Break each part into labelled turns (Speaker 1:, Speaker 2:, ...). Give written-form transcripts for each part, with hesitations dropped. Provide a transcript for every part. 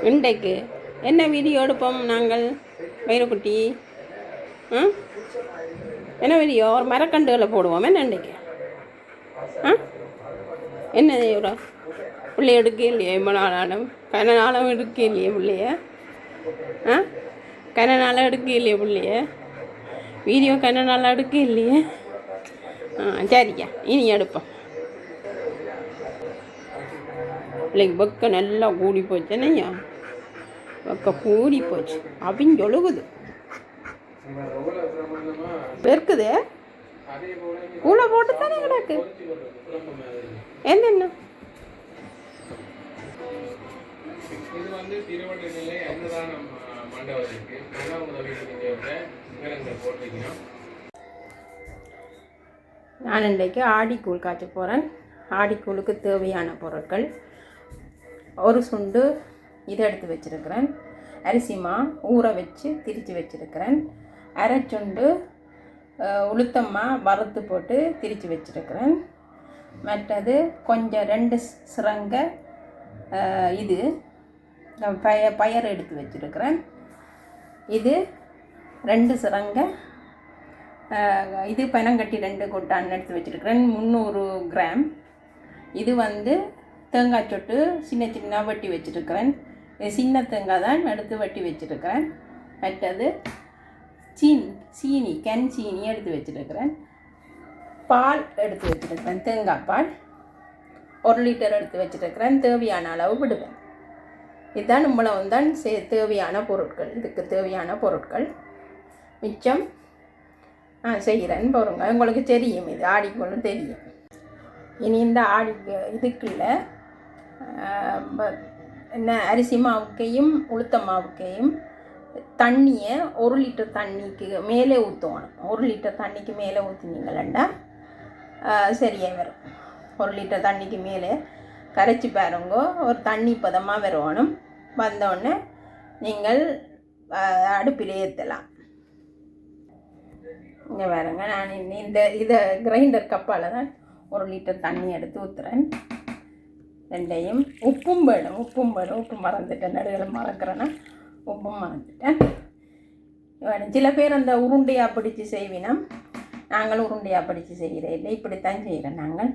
Speaker 1: இன்றைக்கு என்ன வீடியோ எடுப்போம் நாங்கள் வைரக்குட்டி? என்ன வீடியோ? ஒரு மரக்கண்டுகளை போடுவோம். என்ன இன்றைக்கு என்ன ஒரு பிள்ளை எடுக்க இல்லையே? இவ்வளோ நாளும் கன எடுக்க இல்லையே பிள்ளைய? கன நாளாக எடுக்க இல்லையே பிள்ளைய? வீடியோ கன நாளாக எடுக்க இல்லையே? சரியா, இனி எடுப்போம். பிள்ளைக்கு வெக்க நல்லா கூடி போச்சுன்னையா, வெக்க கூடி போச்சு, அப்படின்னு ஒழுகுது இருக்குது. கூட போட்டு தானே கிடக்கு. என்னென்ன நான் இன்றைக்கு ஆடிக்கூழ் காய்ச்ச போகிறேன். ஆடிக்கூழுக்கு தேவையான பொருட்கள்: ஒரு சுண்டு இதை எடுத்து வச்சுருக்கிறேன், அரிசிமா ஊற வச்சு திரித்து வச்சுருக்கிறேன், அரை சுண்டு உளுத்தம்மா வறுத்து போட்டு திரித்து வச்சுருக்கிறேன், மற்றது கொஞ்சம் 2 சிரங்க இது பயறு எடுத்து வச்சுருக்கிறேன், இது 2 சிரங்க இது பனங்கட்டி 2 கொட்டான் எடுத்து வச்சுருக்கிறேன், 300 கிராம். இது தேங்காய் சொட்டு சின்ன சின்ன வெட்டி வச்சுருக்கிறேன். சின்ன தேங்காய் தான் எடுத்து வெட்டி வச்சுருக்கிறேன். மற்றது சீனி கென் சீனி எடுத்து வச்சுருக்கிறேன். பால் எடுத்து வச்சுருக்கிறேன், தேங்காய் பால் 1 லிட்டர் எடுத்து வச்சுருக்கிறேன். தேவையான அளவு விடுவேன். இதுதான் நம்மளும் தான் தேவையான பொருட்கள். இதுக்கு தேவையான பொருட்கள் மிச்சம் செய்கிறேன் பாருங்க. உங்களுக்கு தெரியும், இது ஆடிக்கொள்ளும் தெரியும். இனி இந்த ஆடி இதுக்குள்ள என்ன அரிசி மாவுக்கையும் உளுத்த மாவுக்கையும் தண்ணியை 1 லிட்டர் தண்ணிக்கு மேலே ஊற்றணும். 1 லிட்டர் தண்ணிக்கு மேலே ஊற்றினீங்களா சரியாக வரும். 1 லிட்டர் தண்ணிக்கு மேலே கரைச்சி பாருங்க. ஒரு தண்ணி பதமாக வரணும். வந்தோடனே நீங்கள் அடுப்பில் ஏற்றலாம். இங்கே பாருங்க, நான் இதை கிரைண்டர் கப்பால் தான் 1 லிட்டர் தண்ணி எடுத்து ஊற்றுறேன். ரெண்டையும் உப்பும் வேணும். உப்பு மறந்துட்டேன், நடுவில் மறக்கிறேன்னா உப்பும் மறந்துட்டேன். சில பேர் அந்த உருண்டையாக பிடிச்சி செய்வினோம். நாங்கள் உருண்டையாக பிடிச்சி செய்கிறேன் இல்லை, இப்படித்தான் செய்கிறேன் நாங்கள்.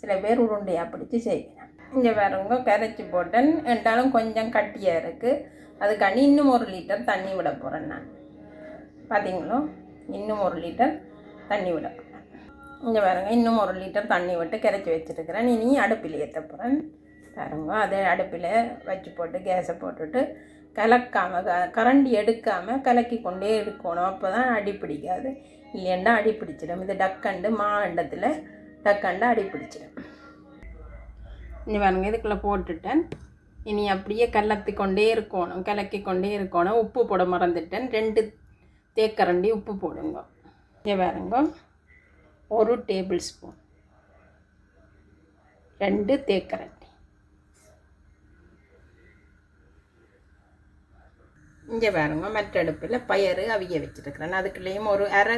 Speaker 1: சில பேர் உருண்டையாக பிடிச்சி செய்வினோம். இங்கே வேறவங்க கரைச்சி போட்டேன் என்றாலும் கொஞ்சம் கட்டியாக இருக்குது. அதுக்காண்டி இன்னும் 1 லிட்டர் தண்ணி விட போகிறேன் நான். பார்த்தீங்களோ, இன்னும் 1 லிட்டர் தண்ணி விட போகிறேன். இங்கே பாருங்க, இன்னும் 1 லிட்டர் தண்ணி விட்டு கரைச்சி வச்சுருக்கிறேன். இனி அடுப்பில் ஏற்ற போகிறேன். பாருங்க, அதை அடுப்பில் வச்சு போட்டு கேஸை போட்டுட்டு கலக்காமல் கரண்டி எடுக்காமல் கலக்கி கொண்டே இருக்கணும். அப்போ தான் அடி பிடிக்காது. இல்லைன்னா அடி பிடிச்சிடும். இது டக்கண்டு மாண்டத்தில் டக்கண்டு அடி பிடிச்சிடும். இனி பாருங்க, இதுக்குள்ளே போட்டுட்டேன். இனி அப்படியே கலத்தி கொண்டே இருக்கணும், கலக்கி கொண்டே இருக்கணும். உப்பு போட மறந்துட்டேன். 2 தேக்கரண்டி உப்பு போடுங்க. இங்கே பாருங்க, 1 டேபிள் ஸ்பூன், 2 தேக்கரண்டி. இங்கே பாருங்க, மற்ற அடுப்பில் பயறு அவிய வச்சுருக்கிறேன். அதுக்குள்ளேயும் ஒரு அரை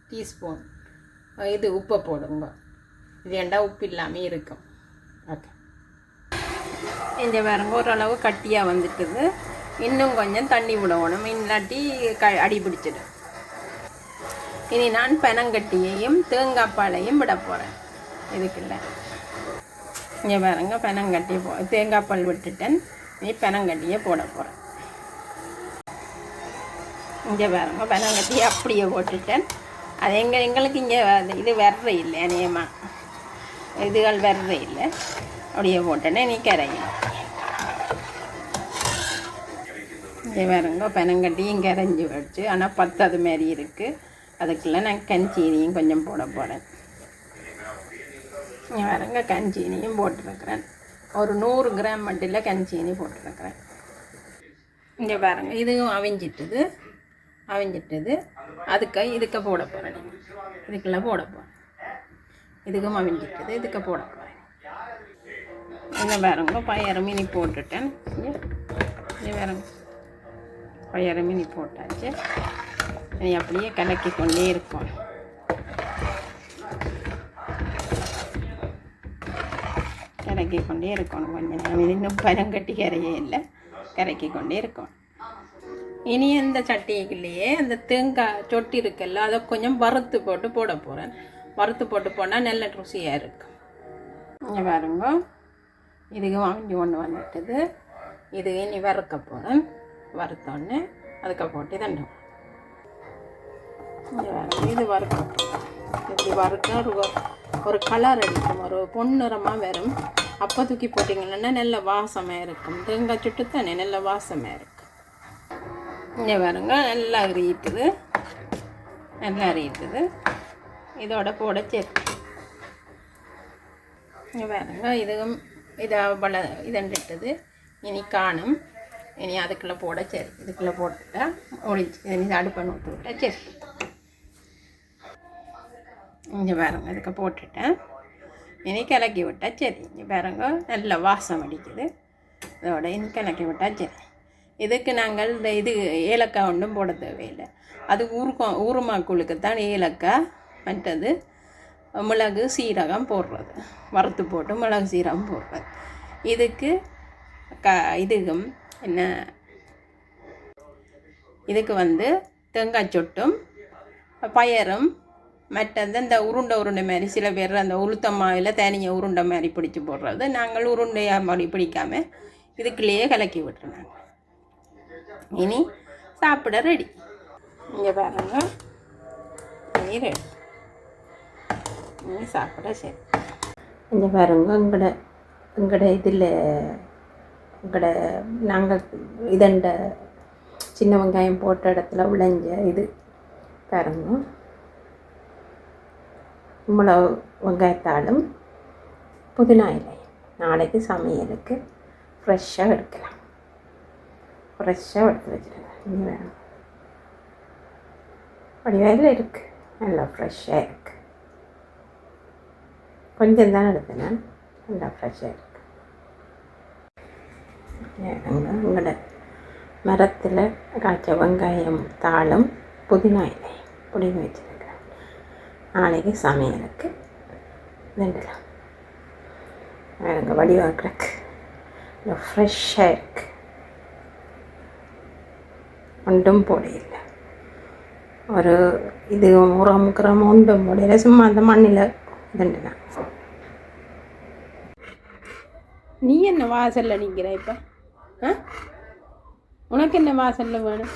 Speaker 1: டீஸ்பூன் இது உப்பை போடுங்க. இது ஏண்டா உப்பு இல்லாமல் இருக்கும். ஓகே, இங்கே பாருங்க, ஓரளவு கட்டியாக வந்துட்டுது. இன்னும் கொஞ்சம் தண்ணி விடணும், இல்லாட்டி அடி பிடிச்சிடும். இனி நான் பனங்கட்டியையும் தேங்காய் பாலையும் விட போகிறேன் இதுக்குள்ள. இங்கே பாருங்க, பனங்கட்டி தேங்காய் பால் விட்டுட்டேன். இனி பனங்கட்டியை போட போகிறேன். இங்கே பாருங்க, பனங்கட்டியை அப்படியே போட்டுட்டேன். அது எங்களுக்கு இங்கே இது வர்ற இல்லை, அநேகமாக இதுகள் வர்ற இல்லை. அப்படியே போட்டேன்னே நீ கரையும். இங்கே பாருங்க, பனங்கட்டியும் கரைஞ்சி வச்சு, ஆனால் 10 மாரி இருக்குது. அதுக்குள்ளே நான் கஞ்சீனியும் கொஞ்சம் போட போகிறேன். இங்கே பாருங்க, கஞ்சீனியும் போட்டுருக்கிறேன். ஒரு 100 கிராம் மட்டில் கஞ்சீனி போட்டுருக்கிறேன். இங்கே பாருங்க, இதுவும் அவிஞ்சிட்டுது. இதுக்கு போட போகிறேன். இதுக்குள்ளே போட போகிறேன். இதுக்கும் அவிஞ்சிட்டுது, இதுக்கு போட போகிறேன். இங்கே பாருங்க, பயறு மீனி போட்டுட்டேன். இங்கே பாருங்க, பயறு மீனி போட்டாச்சு. இனி அப்படியே கலக்கி கொண்டே இருக்கும். கரைக்கி கொண்டே இருக்கணும். கொஞ்சம் நேரம் இது இன்னும் பனங்கட்டி கரையே இல்லை, கரைக்கி கொண்டே இருக்கணும். இனி அந்த சட்டிக்குள்ளேயே அந்த தேங்காய் சொட்டி இருக்குல்ல, அதை கொஞ்சம் வறுத்து போட்டு போட போகிறேன். வறுத்து போட்டு போனால் நல்ல ருசியாக இருக்கும். இங்கே பாருங்க, இதுக்கு வாங்கி ஒன்று வந்துட்டுது. இது இனி வறுக்க போகிறேன். வறுத்தோடனே அதுக்கு போட்டு தண்டோம். இங்கே பாருங்க, இது வறுக்க போகிறேன். இப்படி வறுக்க ஒரு கலர் அடிக்கும், ஒரு பொன்னிறமாக வரும். அப்போ தூக்கி போட்டிங்கன்னா நல்ல வாசமாக இருக்கும். தேங்காய் சுட்டு தானே நல்ல வாசமாக இருக்கும். இங்கே பாருங்க, நல்லா அரியுது, நல்லா அரியுது. இதோட போட சேர்த்து இங்கே பாருங்க, இதுவும் இதை இதண்டுட்டது. இனி காணும். இனி அதுக்குள்ளே போட சரி, இதுக்குள்ளே போட்டுட்டா ஒழிச்சு இனி அடுப்பை ஊற்றி விட்டா சரி. இங்கே பாருங்க, இதுக்கு போட்டுட்டேன். இனி கிளக்கி விட்டால் சரி. இங்கே பாருங்க, நல்ல வாசம் அடிக்குது. இதோட இனி கிளக்கி விட்டால் சரி. இதுக்கு நாங்கள் இந்த இது ஏலக்காய் ஒன்றும் போட தேவையில்லை. அது ஊறுமாக்குழுக்கு தான் ஏலக்காய், மற்றது மிளகு சீரகம் போடுறது, வறுத்து போட்டு மிளகு சீரகம் போடுறது. இதுக்கு இதுக்கும் என்ன, இதுக்கு தேங்காய் சொட்டும் பயரும் மற்றது இந்த உருண்டை மாதிரி சில பேர் அந்த உளுத்தம்மாவில் தனியாக உருண்டை மாதிரி பிடிச்சி போடுறது. நாங்கள் உருண்டையாக மாதிரி பிடிக்காமல் இதுக்குள்ளேயே கலக்கி விட்டுருந்தாங்க. இனி சாப்பிட ரெடி. இங்கே பாருங்க, இனி ரெடி. இனி சாப்பிட சரி. இங்கே பாருங்க, எங்களோட இதில் நாங்கள் இதண்ட சின்ன வெங்காயம் போட்ட இடத்துல விளைஞ்ச இது பாருங்க, மிளகு வெங்காயத்தாலும் புதினா இலை. நாளைக்கு சமையலுக்கு ஃப்ரெஷ்ஷாக எடுக்கலாம். ஃப்ரெஷ்ஷாக எடுத்து வச்சுருங்க. இனி வேணும் வடிவாயில் இருக்குது, நல்லா ஃப்ரெஷ்ஷாக இருக்குது. கொஞ்சம் தான் எடுத்தேன்னா நல்லா ஃப்ரெஷ்ஷாக இருக்குது. உங்களோட மரத்தில் காய்ச்ச வெங்காயம் தாளும் புதினா இலை பிடிங்கி வச்சுருக்கிறேன். நாளைக்கு சமையலுக்கு வேண்டலாம். வேணுங்க வடிவாக்கிறக்கு நல்லா ஃப்ரெஷ்ஷாக இருக்குது. ஒன்றும் போடையில்லை, ஒரு இது உரம் ஒன்றும் போடையில, சும்மா அந்த மண்ணில் இதுண்டுதான். நீ என்ன வாசலில் நிற்கிற இப்போ? உனக்கு என்ன வாசலில் வேணும்?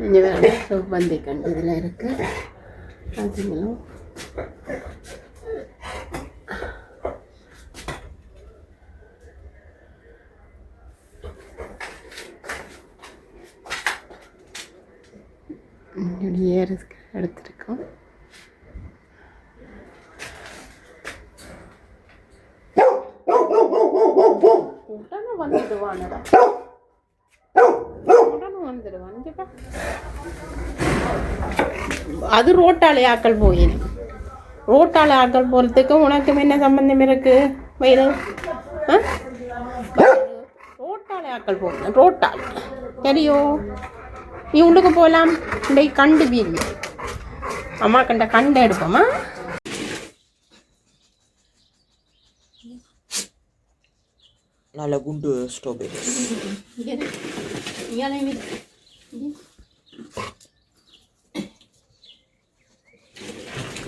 Speaker 1: இங்கே வேணும் செவ்வந்தி கண்டு இதில் இருக்குது. அதுங்களும் எடுத்துருக்கோம். உடனே வந்துடுவானடா, உடனே வந்துடுவான். அது ரோட்டாலே ஆக்கள் போயிடும். ரோட்டால் ஆக்கள் போகிறதுக்கு உனக்கும் என்ன சம்பந்தம் இருக்கு? வயிறு ரோட்டாலே ஆக்கள் போகணும். ரோட்டால் சரியோ? நீ உள்ளுக்கு போகலாம். இந்த கண்டு வீடு அம்மா கண்ட கண்டை எடுப்போமா?
Speaker 2: நல்ல குண்டு ஸ்ட்ராபெரி.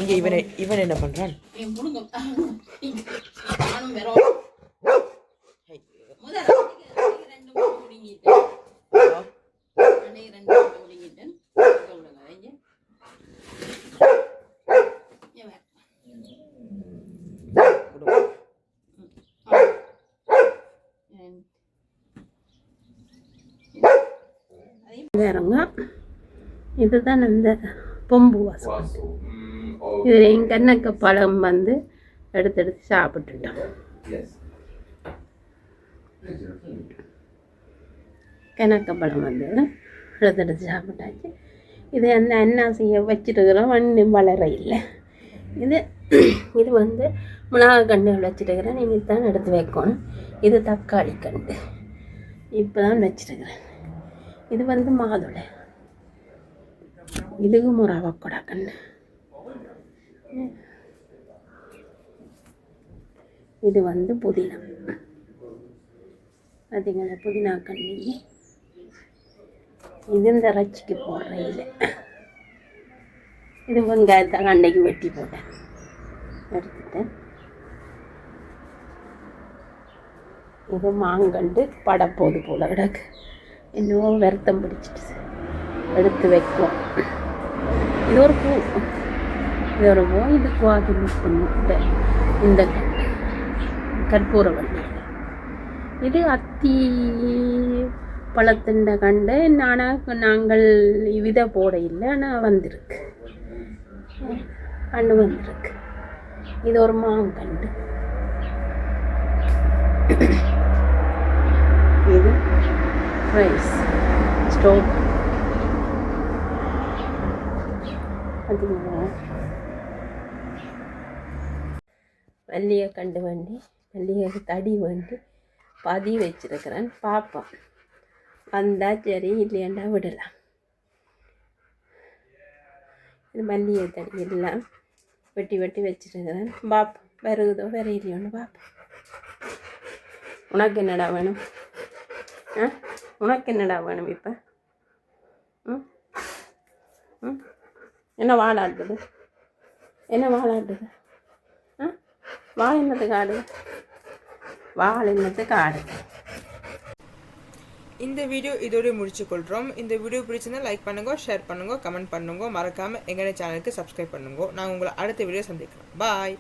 Speaker 2: இங்கே இவன் என்ன பண்ணுறான்?
Speaker 1: வேறங்க, இதுதான் அந்த பொம்பு வாசம். இதில் என் கண்ணக்க பழம் எடுத்து சாப்பிட்டுட்டோம். கணக்கப்பழம் எடுத்து சாப்பிட்டாச்சு. இது அந்த அன்னாசியை வச்சுருக்கிறோம், ஒன்று வளர இல்லை. இது மிளகாய் கண்டு வச்சுருக்கிறேன். இனித்தான் எடுத்து வைக்கணும். இது தக்காளி கண்டு இப்போ தான் வச்சுருக்கிறேன். இது மாதுளை. இதுக்கு முறாவக்கூடா கண்ணு. இது வந்து புதினா. பார்த்தீங்களா புதினா கண்ணி. இது இந்த இறைச்சிக்கு போடுற இது. இது வெங்காயத்தை அன்னைக்கு வெட்டி போட்டேன் எடுத்துட்டேன். இது மாங்கண்டு படப்போது போல் கிடக்கு. இன்னும் வருத்தம் பிடிச்சிட்டு எடுத்து வைக்கும். இது ஒரு பூ, இது ஒரு பூ. இது குவாதி இந்த கற்பூரவள்ளி. இது அத்தி பழத்தின் கண்டு நாங்கள் வித போட இல்லை, ஆனால் வந்திருக்கு கண்டு வந்திருக்கு. இது ஒரு மாங்கண்டு. இது ரைஸ் ஸ்டோவ். பார்த்தீங்களா மல்லிகை கண்டு வேண்டி மல்லிகை தடி வேண்டி பாதி வச்சிருக்கிறேன். பார்ப்போம், வந்தால் சரி, இல்லையாண்டா விடலாம். இது மல்லிகை தடி எல்லாம் வெட்டி வெட்டி வச்சிருக்கிறேன். பார்ப்போம் வருகுதோ வரையிலையோன்னு பார்ப்போம். உனக்கு என்னடா வேணும்? உனக்கு என்னடா வேணும் இப்போ? என்ன வாழாடுது? என்ன வாழாடுது? வாழை என்னத்துக்கு ஆடுது? வாழை என்னத்துக்கு ஆடுது?
Speaker 2: இந்த வீடியோ இதோட முடிச்சு கொள்கிறோம். இந்த வீடியோ பிடிச்சிருந்தா லைக் பண்ணுங்க, ஷேர் பண்ணுங்க, கமெண்ட் பண்ணுங்க. மறக்காமல் எங்களுடைய சேனலுக்கு சப்ஸ்கிரைப் பண்ணுங்க. நான் உங்களை அடுத்த வீடியோ சந்திக்கிறேன். பாய்.